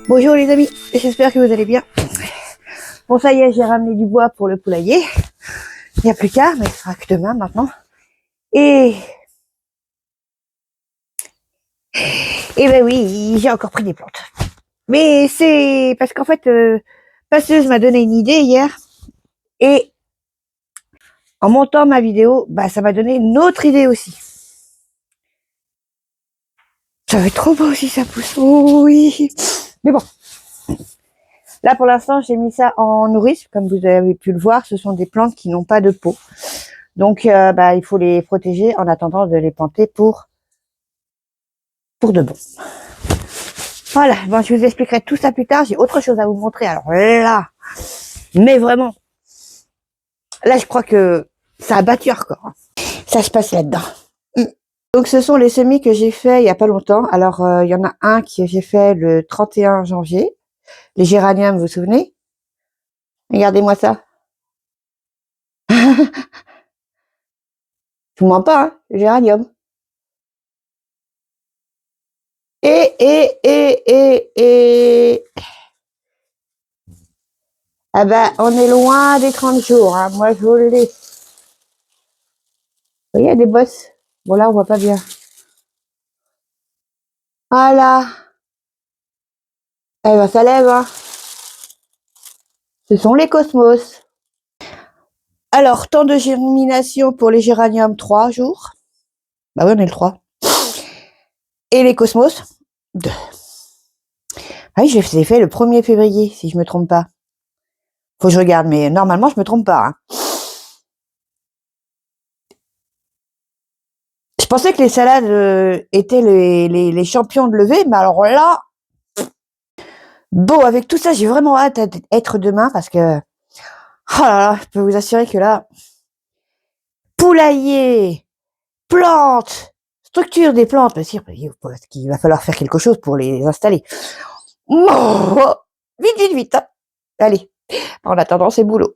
Bonjour les amis, j'espère que vous allez bien. Bon ça y est, j'ai ramené du bois pour le poulailler. Il n'y a plus qu'à, mais ce sera que demain maintenant. Et ben oui, j'ai encore pris des plantes. Mais c'est parce qu'en fait, Passeuse m'a donné une idée hier. Et en montant ma vidéo, bah ça m'a donné une autre idée aussi. Ça va être trop beau si ça pousse. Oh, oui. Mais bon. Là, pour l'instant, j'ai mis ça en nourrice. Comme vous avez pu le voir, ce sont des plantes qui n'ont pas de peau. Donc, il faut les protéger en attendant de les planter pour de bon. Voilà. Bon, je vous expliquerai tout ça plus tard. J'ai autre chose à vous montrer. Alors là, mais vraiment, là, je crois que ça a battu hardcore. Ça se passe là-dedans. Donc, ce sont les semis que j'ai fait il y a pas longtemps. Alors, il y en a un que j'ai fait le 31 janvier. Les géraniums, vous vous souvenez? Regardez-moi ça. Je vous mens pas, hein, le géranium. Et. Ah ben, on est loin des 30 jours, hein. Moi, je vous le dis. Vous voyez, il y a des bosses. Bon, là, on voit pas bien. Voilà. Eh ben, ça lève, hein. Ce sont les cosmos. Alors, temps de germination pour les géraniums, 3 jours. Bah oui, on est le 3. Et les cosmos, 2. Ah oui, je les ai fait le 1er février, si je me trompe pas. Faut que je regarde, mais normalement, je me trompe pas, hein. Je pensais que les salades étaient les champions de levée, mais alors là, bon, avec tout ça, j'ai vraiment hâte d'être demain parce que, oh là là, je peux vous assurer que là, poulailler, plantes, structure des plantes, parce qu'il va falloir faire quelque chose pour les installer. Oh, vite, hein. Allez, En attendant, c'est boulot.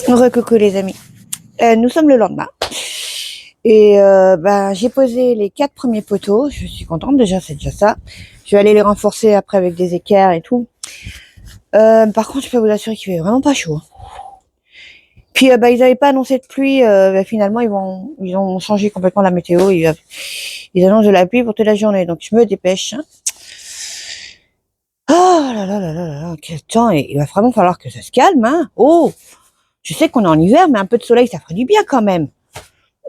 Recoucou les amis. Nous sommes le lendemain. Et j'ai posé les 4 premiers poteaux. Je suis contente, déjà, c'est déjà ça. Je vais aller les renforcer après avec des équerres et tout. Par contre, je peux vous assurer qu'il fait vraiment pas chaud. Puis ils n'avaient pas annoncé de pluie. Finalement, ils ont changé complètement la météo. Ils annoncent de la pluie pour toute la journée. Donc, je me dépêche. Oh là là là là là, quel temps. Et il va vraiment falloir que ça se calme. Hein. Oh, je sais qu'on est en hiver, mais un peu de soleil, ça ferait du bien quand même.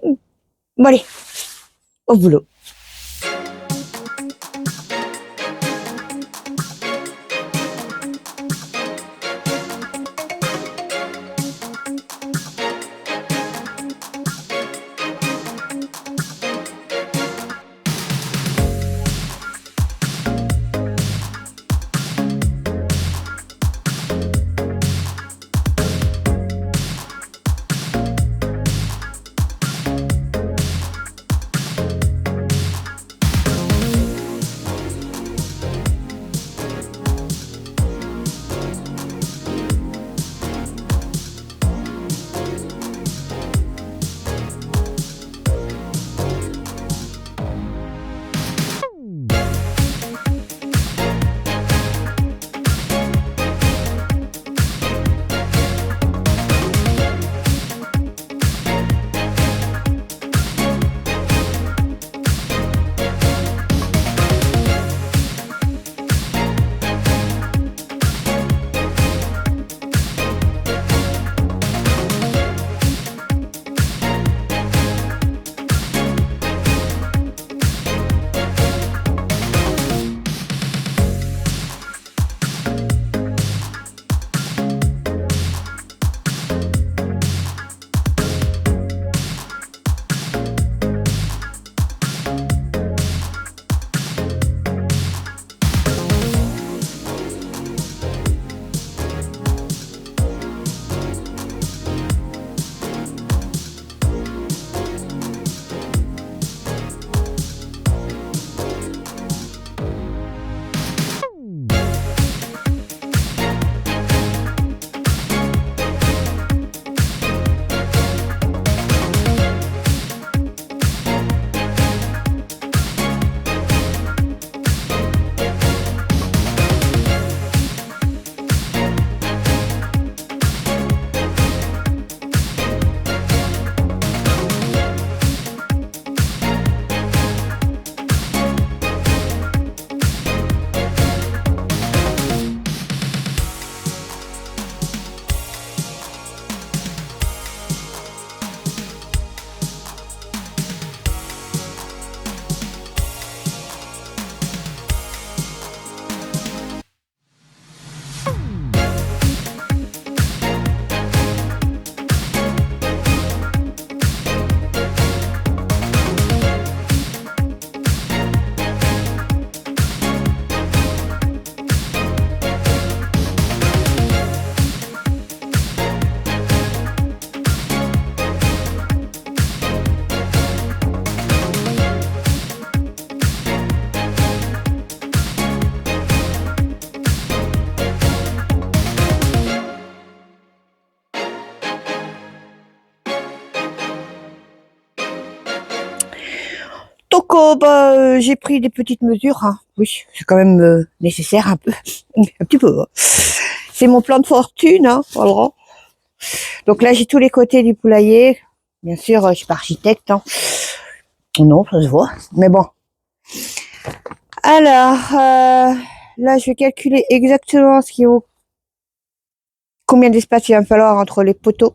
Bon allez, au boulot. j'ai pris des petites mesures, hein. Oui, c'est quand même nécessaire un peu, un petit peu, hein. C'est mon plan de fortune, hein, voilà. Donc là, j'ai tous les côtés du poulailler. Bien sûr, je suis pas architecte, hein. Non, ça se voit, mais bon. Alors, là, je vais calculer exactement combien d'espace il va me falloir entre les poteaux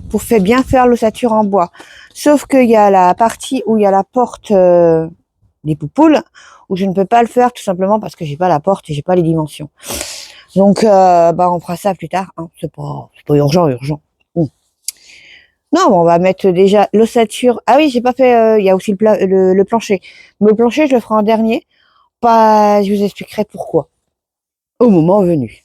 pour bien faire l'ossature en bois. Sauf qu'il y a la partie où il y a la porte des poupoules, où je ne peux pas le faire tout simplement parce que j'ai pas la porte et j'ai pas les dimensions. Donc, on fera ça plus tard, hein. C'est pas urgent. Non, on va mettre déjà l'ossature. Ah oui, j'ai pas fait. Il y a aussi le plancher. Mais le plancher, je le ferai en dernier. Pas, je vous expliquerai pourquoi au moment venu.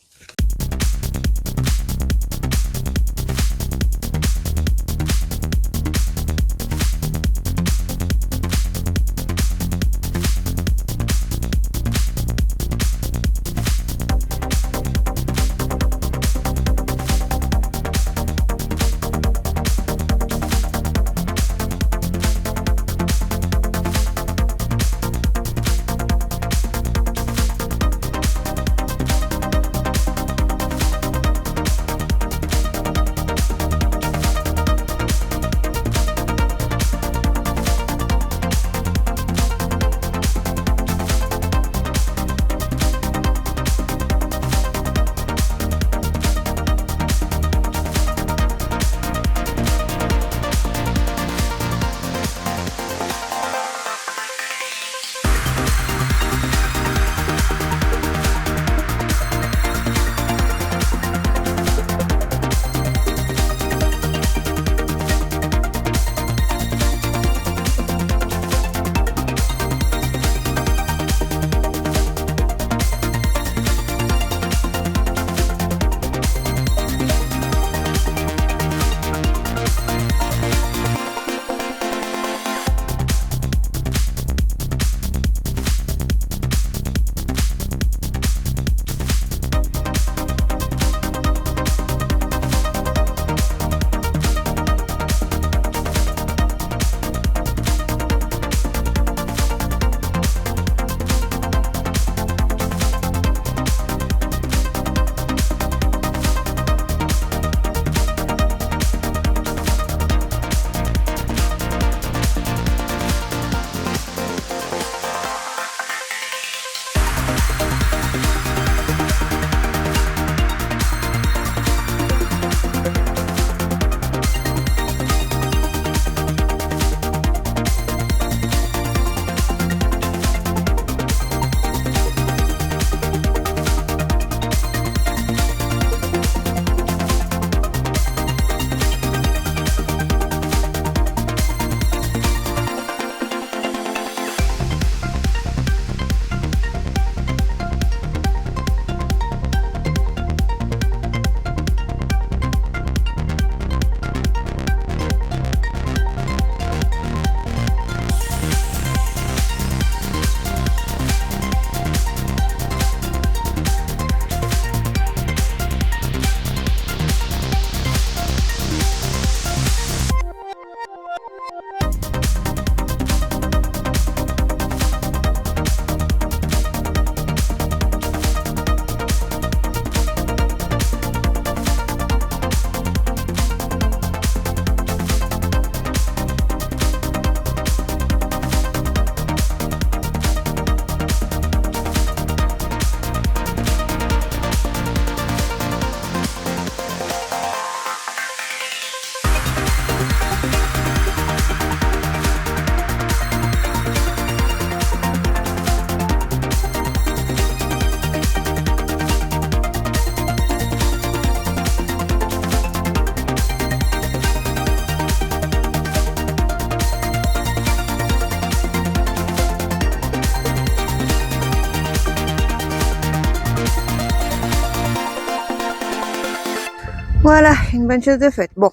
Voilà, une bonne chose de faite. Bon,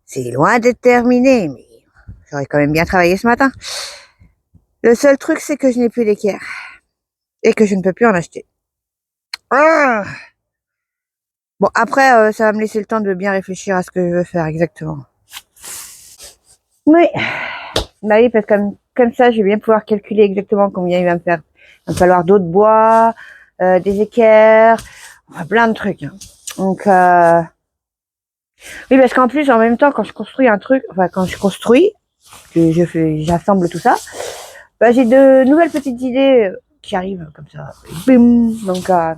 c'est loin d'être terminé, mais j'aurais quand même bien travaillé ce matin. Le seul truc, c'est que je n'ai plus d'équerre et que je ne peux plus en acheter. Ah, bon, après, ça va me laisser le temps de bien réfléchir à ce que je veux faire exactement. Oui, Bah oui, parce que comme ça, je vais bien pouvoir calculer exactement combien il va me faire. Il va me falloir d'autres bois, des équerres, enfin, plein de trucs. Hein. Donc, oui, parce qu'en plus, en même temps, quand je construis un truc, enfin, quand je construis, que j'assemble tout ça, bah, j'ai de nouvelles petites idées qui arrivent comme ça. Bim. Donc, je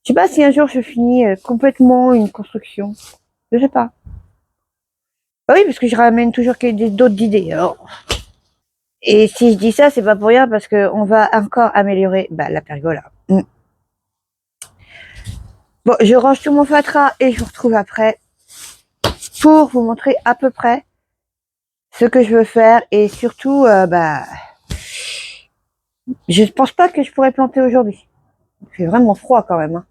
sais pas si un jour je finis complètement une construction. Je sais pas. Bah oui, parce que je ramène toujours d'autres idées. Alors. Et si je dis ça, c'est pas pour rien parce que on va encore améliorer la pergola. Mm. Bon, je range tout mon fatras et je vous retrouve après pour vous montrer à peu près ce que je veux faire et surtout, je pense pas que je pourrais planter aujourd'hui. Il fait vraiment froid quand même. Hein.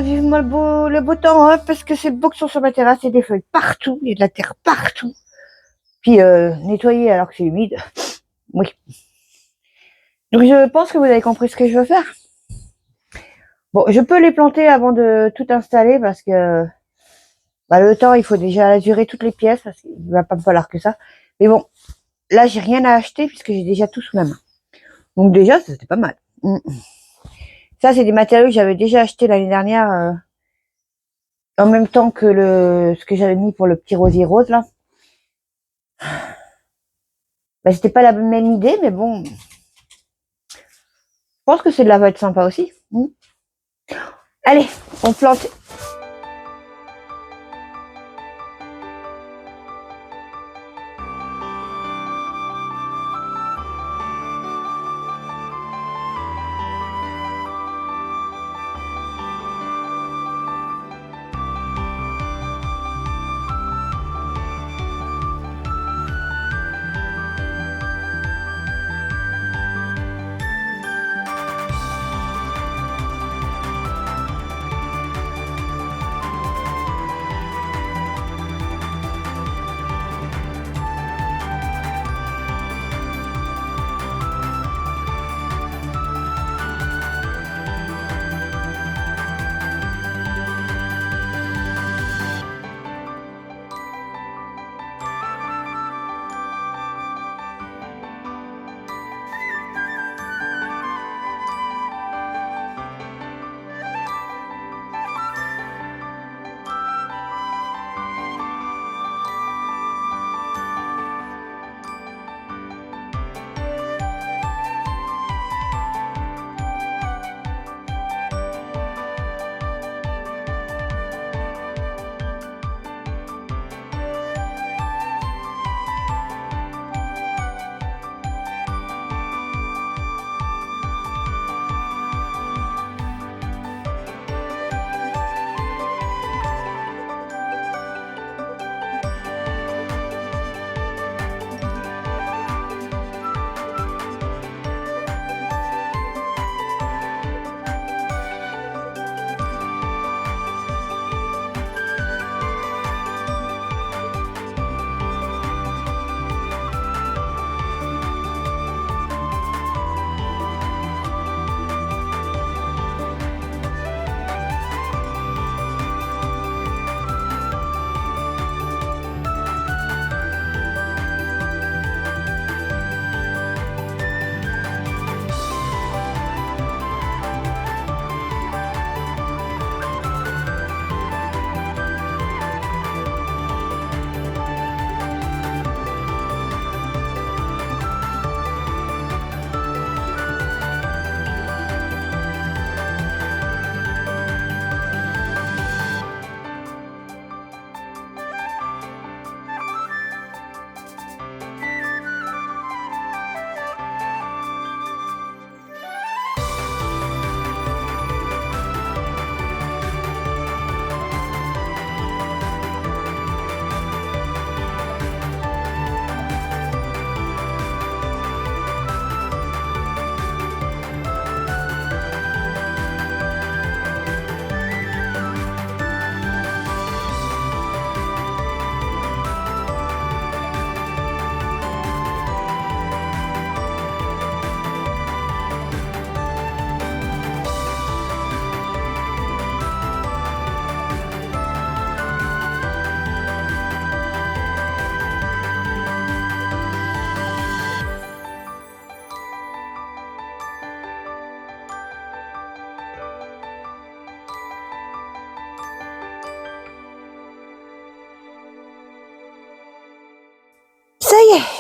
Vivement le beau temps, hein, parce que c'est beau que sur ma terrasse, il y a des feuilles partout, il y a de la terre partout. Puis nettoyer alors que c'est humide, oui. Donc je pense que vous avez compris ce que je veux faire. Bon, je peux les planter avant de tout installer parce que le temps, il faut déjà azurer toutes les pièces parce qu'il va pas me falloir que ça. Mais bon, là, j'ai rien à acheter puisque j'ai déjà tout sous la main. Donc déjà, c'était pas mal. Ça, c'est des matériaux que j'avais déjà acheté l'année dernière en même temps que ce que j'avais mis pour le petit rosier rose là. C'était pas la même idée, mais bon, je pense que celle-là va être sympa aussi. Allez, on plante.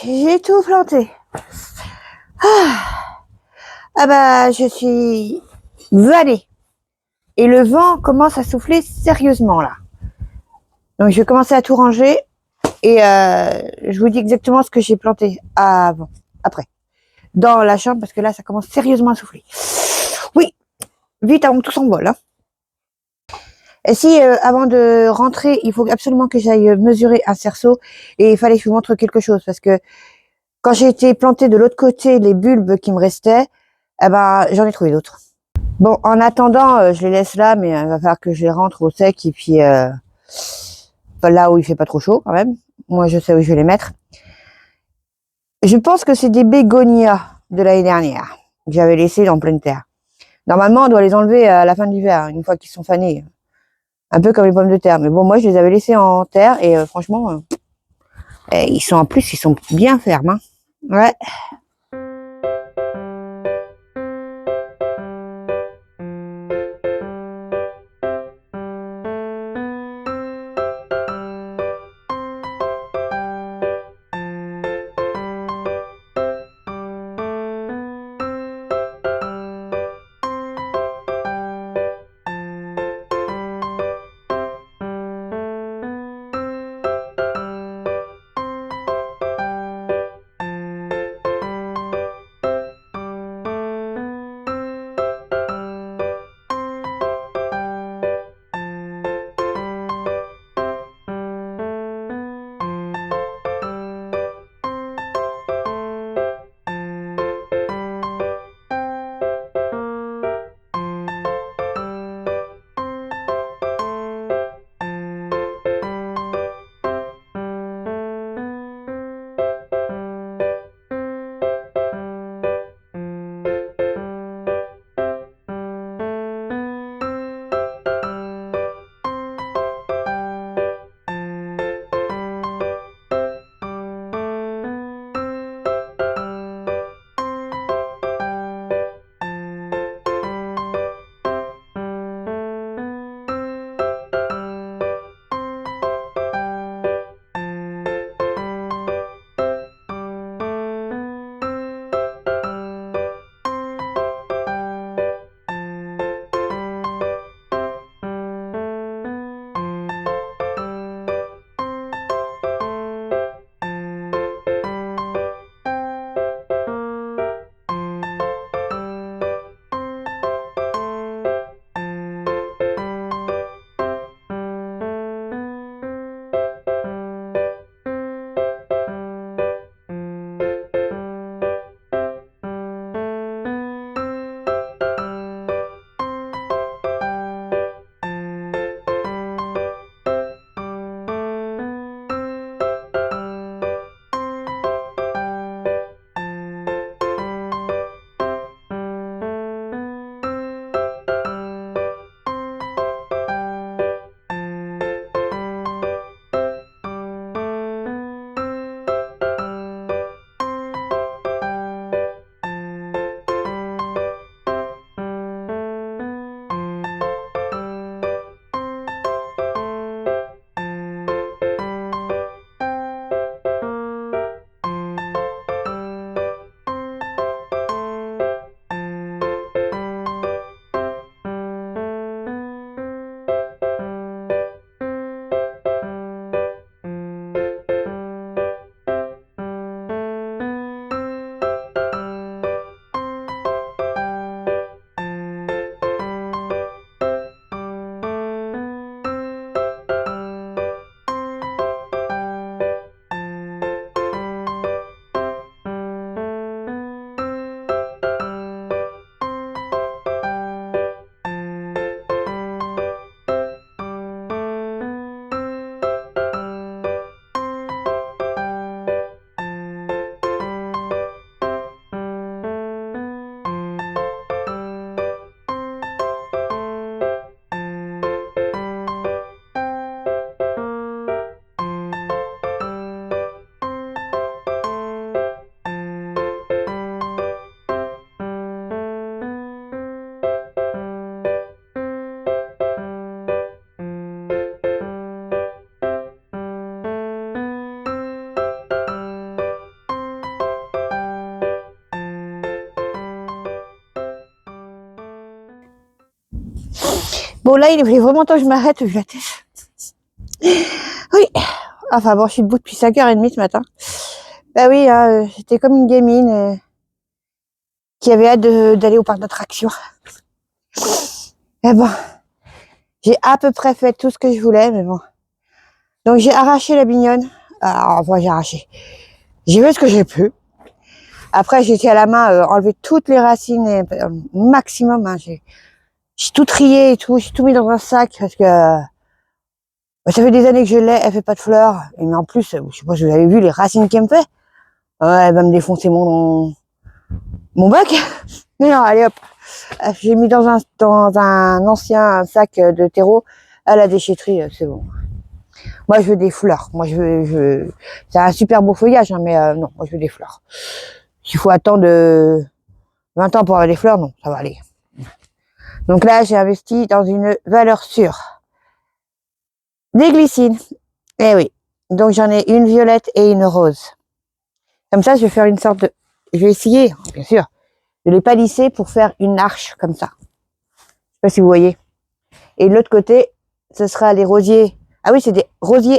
j'ai tout planté. Ah bah, je suis vannée. Et le vent commence à souffler sérieusement là. Donc je vais commencer à tout ranger et je vous dis exactement ce que j'ai planté avant, après, dans la chambre parce que là ça commence sérieusement à souffler. Oui, vite avant que tout s'envole. Hein. Et si avant de rentrer, il faut absolument que j'aille mesurer un cerceau et il fallait que je vous montre quelque chose parce que quand j'ai été planter de l'autre côté les bulbes qui me restaient, eh ben j'en ai trouvé d'autres. Bon, en attendant, je les laisse là, mais il va falloir que je les rentre au sec et puis là où il fait pas trop chaud quand même. Moi, je sais où je vais les mettre. Je pense que c'est des bégonias de l'année dernière que j'avais laissées en pleine terre. Normalement, on doit les enlever à la fin de l'hiver, une fois qu'ils sont fanés. Un peu comme les pommes de terre. Mais bon, moi, je les avais laissés en terre et franchement, ils sont en plus, ils sont bien fermes. Hein. Ouais. Bon, là, il est vraiment temps que je m'arrête vu la tête. Oui. Enfin bon, je suis debout depuis 5h30 ce matin. Bah oui, hein, j'étais comme une gamine qui avait hâte d'aller au parc d'attractions. Mais bon, j'ai à peu près fait tout ce que je voulais, mais bon. Donc j'ai arraché la bignonne. Alors, moi j'ai arraché. J'ai fait ce que j'ai pu. Après, j'ai été à la main enlever toutes les racines, maximum. Hein, j'ai tout trié et tout, j'ai tout mis dans un sac parce que ça fait des années que je l'ai, elle fait pas de fleurs. Et mais en plus, je sais pas si vous avez vu les racines qu'elle me fait. Elle va me défoncer mon bac. Mais non, allez hop. J'ai mis dans un ancien sac de terreau à la déchetterie, c'est bon. Moi, je veux des fleurs. Moi, c'est un super beau feuillage, hein, mais non, moi, je veux des fleurs. S'il faut attendre 20 ans pour avoir des fleurs, non, ça va aller. Donc là, j'ai investi dans une valeur sûre. Des glycines. Eh oui. Donc, j'en ai une violette et une rose. Comme ça, je vais faire une sorte de... Je vais essayer, bien sûr, de les palisser pour faire une arche comme ça. Je sais pas si vous voyez. Et de l'autre côté, ce sera les rosiers. Ah oui, c'est des rosiers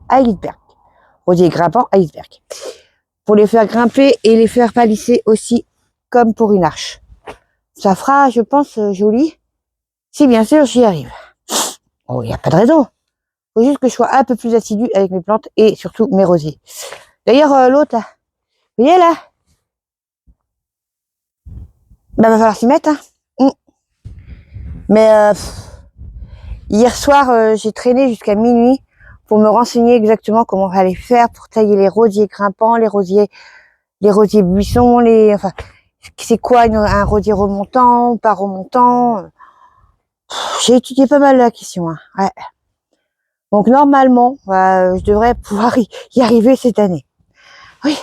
iceberg. Rosiers grimpants iceberg. Pour les faire grimper et les faire palisser aussi comme pour une arche. Ça fera, je pense, joli. Si bien sûr, j'y arrive. Oh, il n'y a pas de raison. Faut juste que je sois un peu plus assidue avec mes plantes et surtout mes rosiers. D'ailleurs, l'autre là, vous voyez là, bah, va falloir s'y mettre. Hein. Mais hier soir, j'ai traîné jusqu'à minuit pour me renseigner exactement comment on allait faire pour tailler les rosiers grimpants, les rosiers buissons, enfin, c'est quoi un rosier remontant, pas remontant. J'ai étudié pas mal la question. Hein. Ouais. Donc normalement, je devrais pouvoir y arriver cette année. Oui.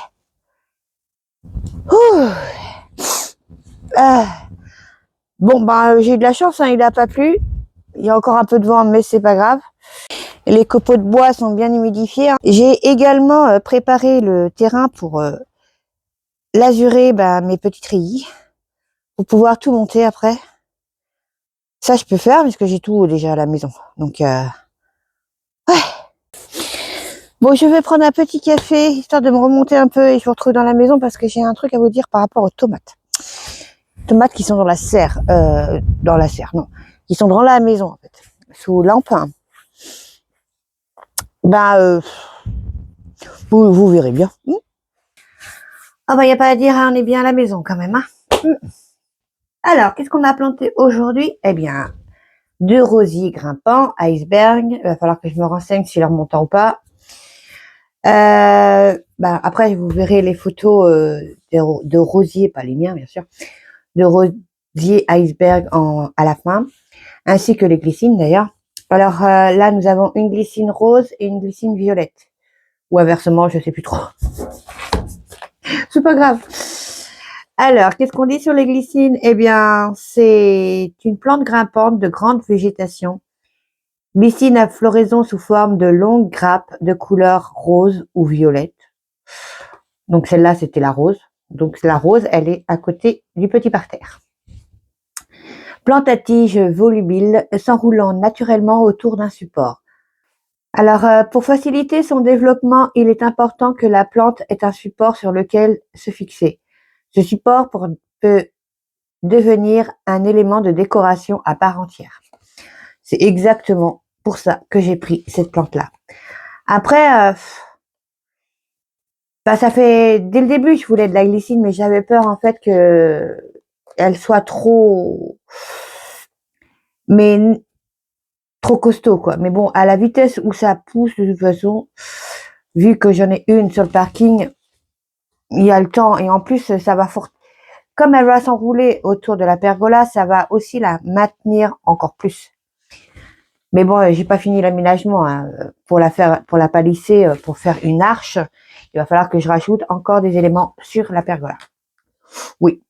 Bon, j'ai eu de la chance, hein, il n'a pas plu. Il y a encore un peu de vent, mais c'est pas grave. Les copeaux de bois sont bien humidifiés. Hein. J'ai également préparé le terrain pour lazurer mes petites treillis, pour pouvoir tout monter après. Ça, je peux faire, puisque j'ai tout déjà à la maison. Donc, ouais. Bon, je vais prendre un petit café, histoire de me remonter un peu, et je vous retrouve dans la maison, parce que j'ai un truc à vous dire par rapport aux tomates. Tomates qui sont dans la serre, non, qui sont dans la maison, en fait, sous lampe. Hein. Vous verrez bien. Ah il n'y a pas à dire, hein, on est bien à la maison quand même. Hein. Alors, qu'est-ce qu'on a planté aujourd'hui? Eh bien, 2 rosiers grimpants, iceberg. Il va falloir que je me renseigne s'il est remontant ou pas. Après, vous verrez les photos de rosiers, pas les miens bien sûr, de rosiers iceberg à la fin, ainsi que les glycines d'ailleurs. Alors là, nous avons une glycine rose et une glycine violette. Ou inversement, je sais plus trop. C'est pas grave. Alors, qu'est-ce qu'on dit sur les glycines? Eh bien, c'est une plante grimpante de grande végétation. Glycine à floraison sous forme de longues grappes de couleur rose ou violette. Donc celle-là, c'était la rose. Donc la rose, elle est à côté du petit parterre. Plante à tige volubile, s'enroulant naturellement autour d'un support. Alors, pour faciliter son développement, il est important que la plante ait un support sur lequel se fixer. Ce support peut devenir un élément de décoration à part entière. C'est exactement pour ça que j'ai pris cette plante-là. Après, ça fait dès le début, je voulais de la glycine, mais j'avais peur en fait que elle soit trop costaud quoi. Mais bon, à la vitesse où ça pousse de toute façon, vu que j'en ai une sur le parking, il y a le temps et en plus ça va comme elle va s'enrouler autour de la pergola, ça va aussi la maintenir encore plus. Mais bon, j'ai pas fini l'aménagement hein. Pour la palisser, pour faire une arche, il va falloir que je rajoute encore des éléments sur la pergola. Oui.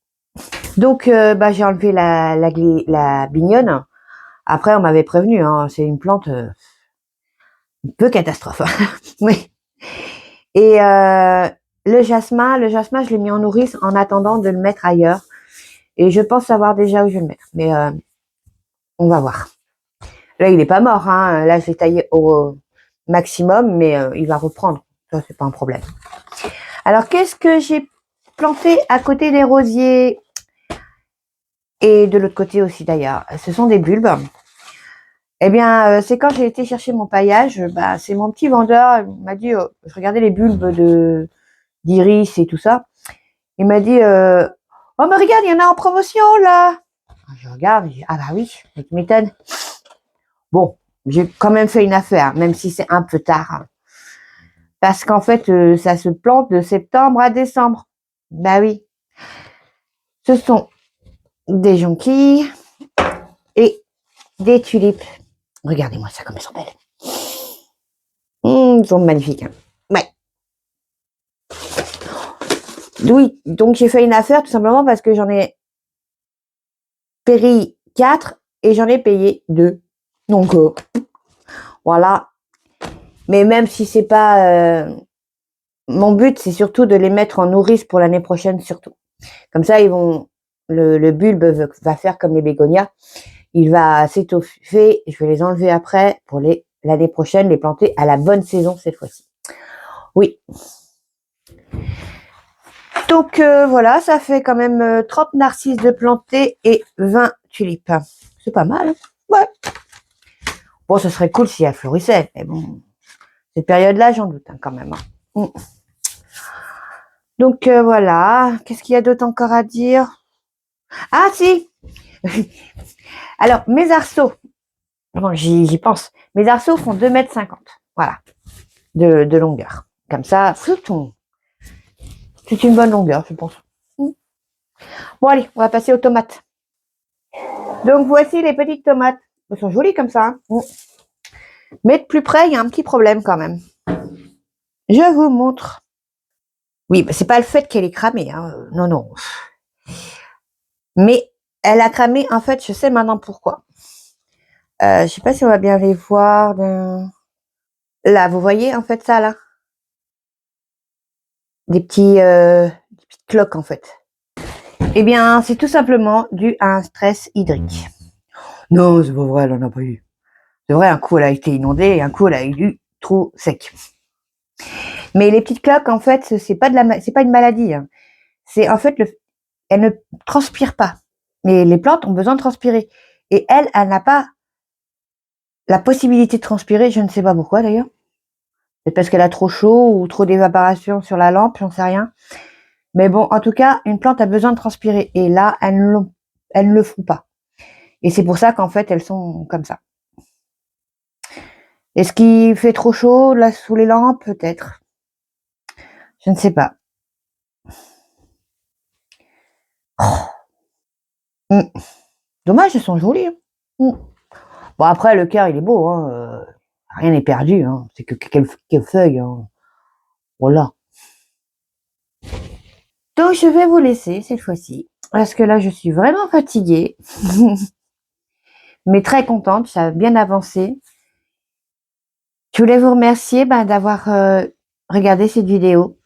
Donc j'ai enlevé la bignonne. Après, on m'avait prévenu, hein, c'est une plante un peu catastrophe. Oui. Et le jasmin, je l'ai mis en nourrice en attendant de le mettre ailleurs. Et je pense savoir déjà où je vais le mettre. Mais on va voir. Là, il est pas mort, hein. Là, j'ai taillé au maximum, mais il va reprendre. Ça, c'est pas un problème. Alors, qu'est-ce que j'ai planté à côté des rosiers et de l'autre côté aussi d'ailleurs? Ce sont des bulbes. Eh bien, c'est quand j'ai été chercher mon paillage, bah, c'est mon petit vendeur, il m'a dit, je regardais les bulbes d'iris et tout ça. Il m'a dit, oh mais regarde, il y en a en promotion là. Je regarde, je dis, ah bah oui, tu m'étonnes. Bon, j'ai quand même fait une affaire, même si c'est un peu tard. Hein. Parce qu'en fait, ça se plante de septembre à décembre. Bah oui. Ce sont des jonquilles et des tulipes. Regardez-moi ça comme elles sont belles. Ils sont magnifiques. Hein. Ouais. Oui, donc j'ai fait une affaire tout simplement parce que j'en ai péri 4 et j'en ai payé 2. Donc voilà. Mais même si c'est pas mon but, c'est surtout de les mettre en nourrice pour l'année prochaine surtout. Comme ça, ils vont le bulbe va faire comme les bégonias. Il va s'étoffer. Je vais les enlever après pour l'année prochaine les planter à la bonne saison cette fois-ci. Oui. Donc voilà, ça fait quand même 30 narcisses de plantés et 20 tulipes. C'est pas mal. Hein. Ouais. Bon, ce serait cool si elles fleurissaient, mais bon, cette période-là, j'en doute hein, quand même. Hein. Donc voilà, qu'est-ce qu'il y a d'autre encore à dire? Ah si. Alors mes arceaux, bon j'y pense. Mes arceaux font 2,50 m, voilà, de longueur. Comme ça, c'est une bonne longueur, je pense. Bon allez, on va passer aux tomates. Donc voici les petites tomates. Elles sont jolies comme ça. Hein. Mais de plus près, il y a un petit problème quand même. Je vous montre. Oui, bah, c'est pas le fait qu'elle est cramée. Hein. Non, non. Mais elle a cramé, en fait, je sais maintenant pourquoi. Je sais pas si on va bien les voir. Là, vous voyez, en fait, ça, là. Des petites cloques, en fait. Eh bien, c'est tout simplement dû à un stress hydrique. Non, c'est pas vrai, elle en a pas eu. C'est vrai, un coup, elle a été inondée et un coup, elle a eu du trou sec. Mais les petites cloques, en fait, c'est pas une maladie. Hein. C'est, en fait, elle ne transpire pas. Mais les plantes ont besoin de transpirer. Et elle n'a pas la possibilité de transpirer, je ne sais pas pourquoi d'ailleurs. C'est parce qu'elle a trop chaud ou trop d'évaporation sur la lampe, j'en sais rien. Mais bon, en tout cas, une plante a besoin de transpirer. Et là, elles ne le font pas. Et c'est pour ça qu'en fait, elles sont comme ça. Est-ce qu'il fait trop chaud là sous les lampes? Peut-être. Je ne sais pas. Oh. Dommage, elles sont jolies. Hein. Bon, après, le cœur, il est beau. Hein. Rien n'est perdu. Hein. C'est que quelques feuilles. Hein. Voilà. Donc, je vais vous laisser cette fois-ci. Parce que là, je suis vraiment fatiguée. Mais très contente. Ça a bien avancé. Je voulais vous remercier d'avoir regardé cette vidéo.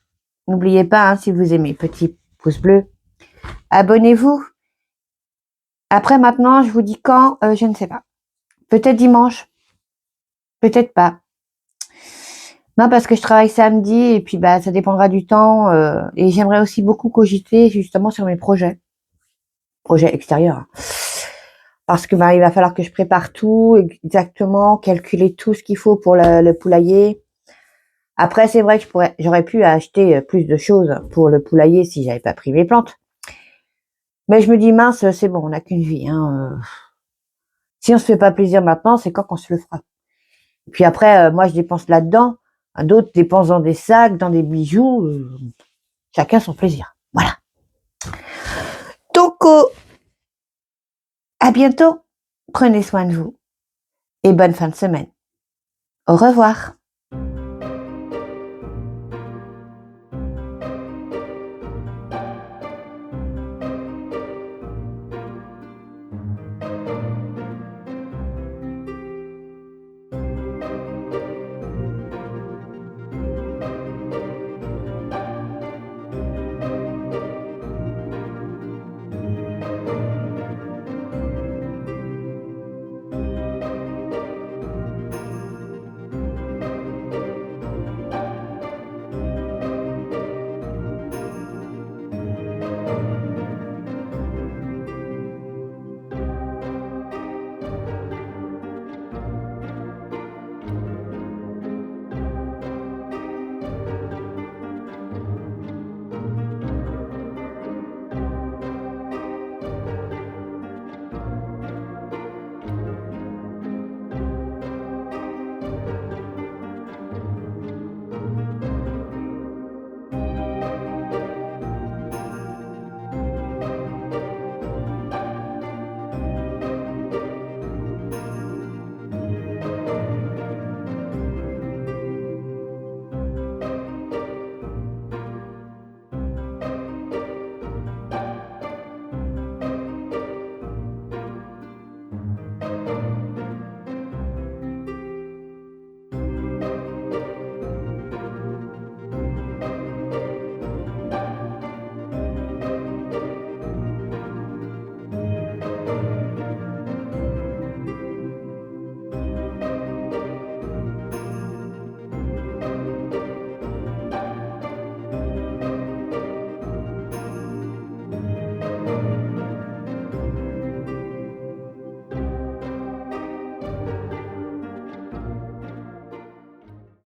N'oubliez pas, hein, si vous aimez, petit pouce bleu. Abonnez-vous. Après, maintenant, je vous dis quand, je ne sais pas. Peut-être dimanche. Peut-être pas. Non, parce que je travaille samedi et puis ça dépendra du temps. Et j'aimerais aussi beaucoup cogiter justement sur mes projets extérieurs. Parce que il va falloir que je prépare tout exactement, calculer tout ce qu'il faut pour le poulailler. Après, c'est vrai que j'aurais pu acheter plus de choses pour le poulailler si j'avais pas pris mes plantes. Mais je me dis mince, c'est bon, on n'a qu'une vie. Hein. Si on se fait pas plaisir maintenant, c'est quand qu'on se le fera. Et puis après, moi je dépense là-dedans. D'autres dépensent dans des sacs, dans des bijoux. Chacun son plaisir. Voilà. Donc, à bientôt. Prenez soin de vous. Et bonne fin de semaine. Au revoir.